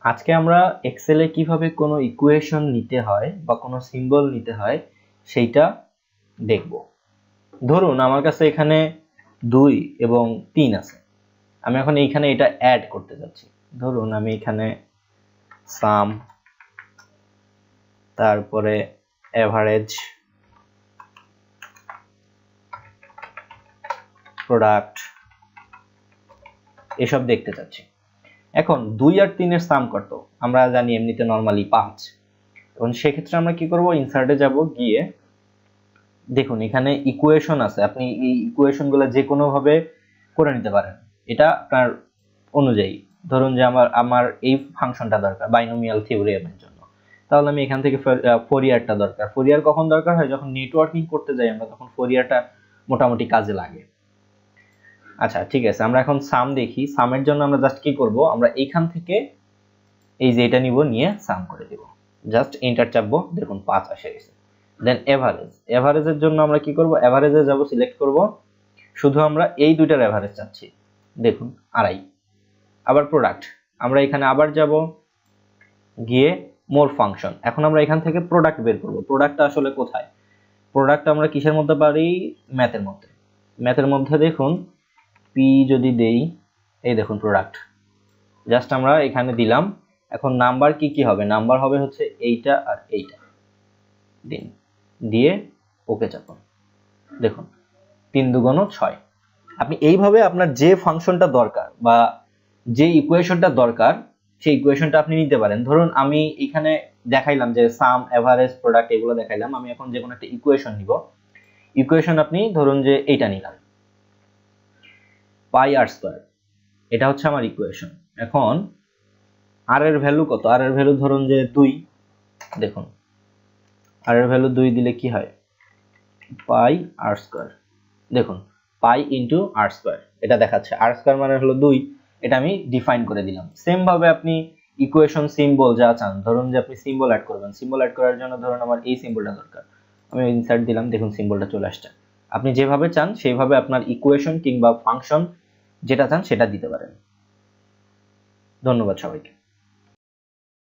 আজকে আমরা এক্সেলে কিভাবে কোনো ইকুয়েশন নিতে হয় বা কোনো সিম্বল নিতে হয় সেইটা দেখব। ধরুন আমার কাছে এখানে 2 এবং 3 আছে, আমি এখন এইখানে এটা অ্যাড করতে যাচ্ছি। ধরুন আমি এখানে সাম, তারপরে এভারেজ, প্রোডাক্ট এসব দেখতে চাচ্ছি। এখন 2 আর 3 এর সাম কত আমরা জানি এমনিতে নরমালি 5। এখন সেক্ষেত্রে আমরা কি করব, ইনসার্টে যাব, গিয়ে দেখুন এখানে ইকুয়েশন আছে, আপনি এই ইকুয়েশনগুলো যে কোনো ভাবে করে নিতে পারেন, এটা আপনার অনুযায়ী। ধরুন যে আমার এই ফাংশনটা দরকার বাইনোমিয়াল থিওরেমের জন্য, তাহলে আমি এখান থেকে ফোরিয়ারটা দরকার। ফোরিয়ার কখন দরকার হয়, যখন নেটওয়ার্কিং করতে যাই আমরা, তখন ফোরিয়ারটা মোটামুটি কাজে লাগে। আচ্ছা ঠিক আছে, আমরা এখন সাম দেখি। সামের জন্য আমরা জাস্ট কি করব, আমরা এইখান থেকে এই যে এটা নিব, নিয়ে সাম করে দেব, জাস্ট এন্টার চাপবো, দেখুন 5 আসে গেছে। দেন এভারেজ, এভারেজের জন্য আমরা কি করব, এভারেজে যাব, সিলেক্ট করব, শুধু আমরা এই দুইটার এভারেজ চাচ্ছি, দেখুন 2.5। আবার প্রোডাক্ট, আমরা এখানে আবার যাব, গিয়ে মোর ফাংশন, এখন আমরা এখান থেকে প্রোডাক্ট বের করব। প্রোডাক্টটা আসলে কোথায়, প্রোডাক্ট আমরা কিসের মধ্যে পারি, ম্যাথের মধ্যে। ম্যাথের মধ্যে দেখুন পি যদি দেই, এই দেখুন প্রোডাক্ট, জাস্ট আমরা এখানে দিলাম। এখন নাম্বার কি কি হবে, নাম্বার হবে হচ্ছে এইটা আর এইটা, দিন, দিয়ে ওকে চাপুন, দেখুন 3 2 6। আপনি এইভাবে আপনার যে ফাংশনটা দরকার বা যে ইকুয়েশনটা দরকার সেই ইকুয়েশনটা আপনি নিতে পারেন। ধরুন আমি এখানে দেখাইলাম যে সাম, এভারেজ, প্রোডাক্ট এগুলো দেখাইলাম, আমি এখন যে কোনো একটা ইকুয়েশন নিব। ইকুয়েশন আপনি ধরুন যে এইটা নিলাম, পাই আর স্কয়ার, এটা হচ্ছে আমার ইকুয়েশন। এখন আর এর ভ্যালু কত, আর এর ভ্যালু ধরুন যে 2, দেখুন আর এর ভ্যালু 2 দিলে কি হয়, পাই আর স্কয়ার, দেখুন পাই ইন্টু আর স্কয়ার, এটা দেখাচ্ছে আর স্কয়ার মানে হলো 2, এটা আমি ডিফাইন করে দিলাম। সেম ভাবে আপনি ইকুয়েশন সিম্বল যা চান, ধরুন যে আপনি সিম্বল অ্যাড করবেন, সিম্বল অ্যাড করার জন্য ধরুন আমার এই সিম্বলটা দরকার, আমি ইনসার্ট দিলাম, দেখুন সিম্বলটা চলে আসছে। আপনি যেভাবে চান সেইভাবে আপনার ইকুয়েশন কিংবা ফাংশন যেটা চান সেটা দিতে পারেন। ধন্যবাদ সবাইকে।